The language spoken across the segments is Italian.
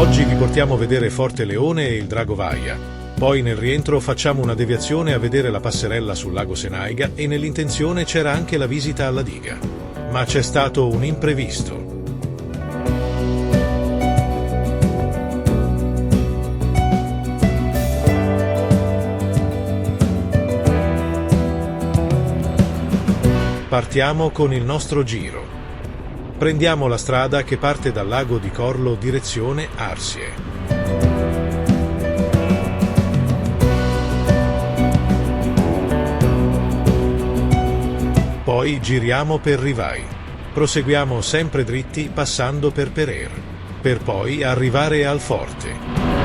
Oggi vi portiamo a vedere Forte Leone e il Drago Vaia. Poi nel rientro facciamo una deviazione a vedere la passerella sul lago Senaiga e nell'intenzione c'era anche la visita alla diga. Ma c'è stato un imprevisto. Partiamo con il nostro giro. Prendiamo la strada che parte dal lago di Corlo direzione Arsie. Poi giriamo per Rivai. Proseguiamo sempre dritti passando per Perer, per poi arrivare al forte.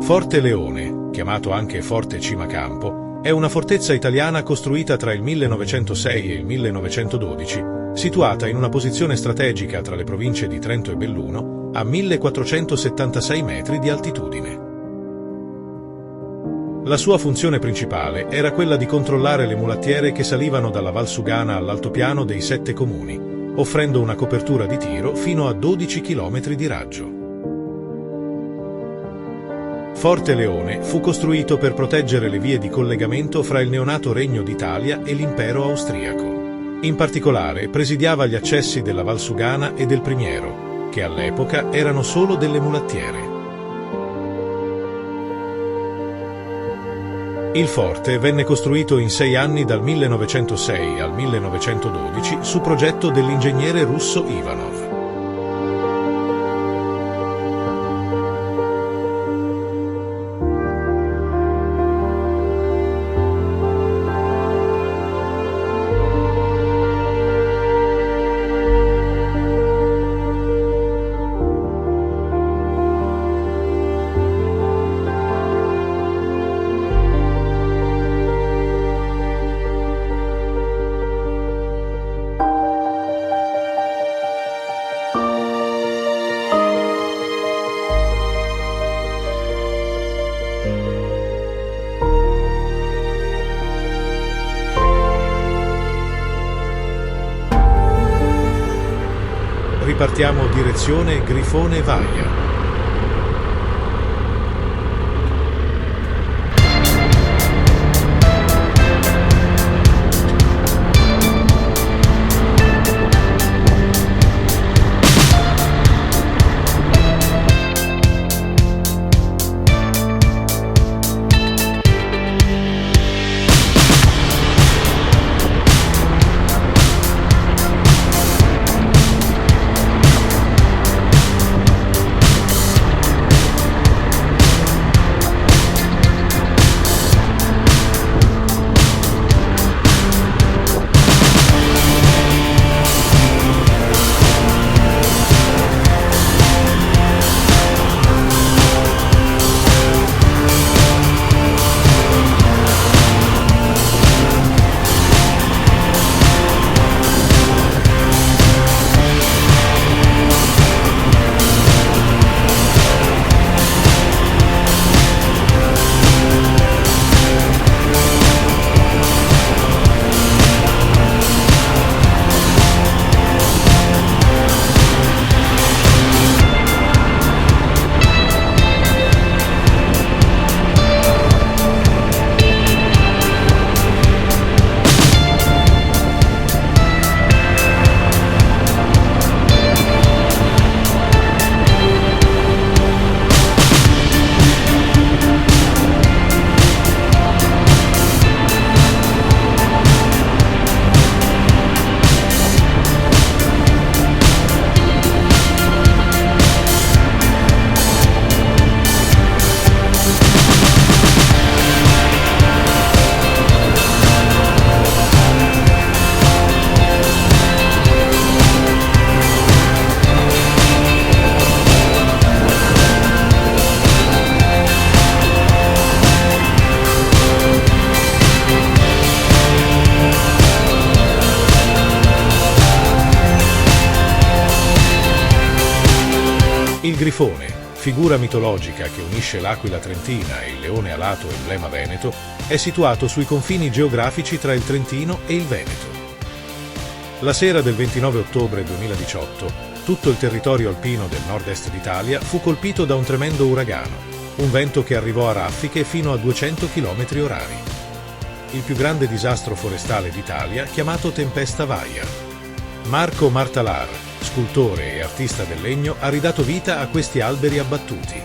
Forte Leone, chiamato anche Forte Cimacampo, è una fortezza italiana costruita tra il 1906 e il 1912, situata in una posizione strategica tra le province di Trento e Belluno, a 1476 metri di altitudine. La sua funzione principale era quella di controllare le mulattiere che salivano dalla Valsugana all'altopiano dei 7 comuni, offrendo una copertura di tiro fino a 12 km di raggio. Forte Leone fu costruito per proteggere le vie di collegamento fra il neonato Regno d'Italia e l'impero austriaco. In particolare presidiava gli accessi della Valsugana e del Primiero, che all'epoca erano solo delle mulattiere. Il forte venne costruito in 6 anni dal 1906 al 1912 su progetto dell'ingegnere russo Ivanov. Ripartiamo direzione Grifone Vaia. Il grifone, figura mitologica che unisce l'aquila trentina e il leone alato emblema veneto, è situato sui confini geografici tra il Trentino e il Veneto. La sera del 29 ottobre 2018, tutto il territorio alpino del nord-est d'Italia fu colpito da un tremendo uragano, un vento che arrivò a raffiche fino a 200 km/h. Il più grande disastro forestale d'Italia chiamato Tempesta Vaia. Marco Martalar, scultore e artista del legno, ha ridato vita a questi alberi abbattuti.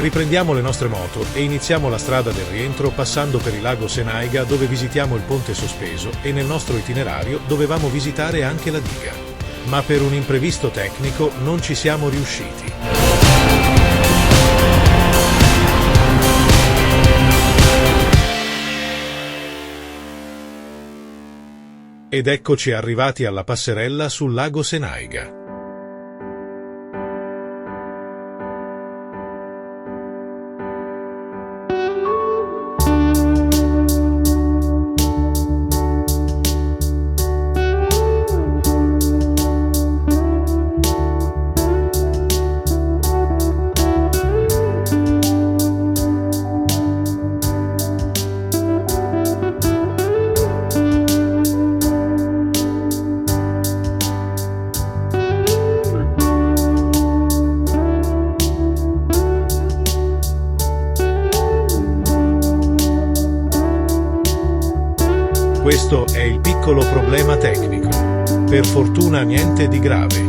Riprendiamo le nostre moto e iniziamo la strada del rientro passando per il lago Senaiga, dove visitiamo il ponte sospeso, e nel nostro itinerario dovevamo visitare anche la diga. Ma per un imprevisto tecnico non ci siamo riusciti. Ed eccoci arrivati alla passerella sul lago Senaiga. Questo è il piccolo problema tecnico. Per fortuna niente di grave.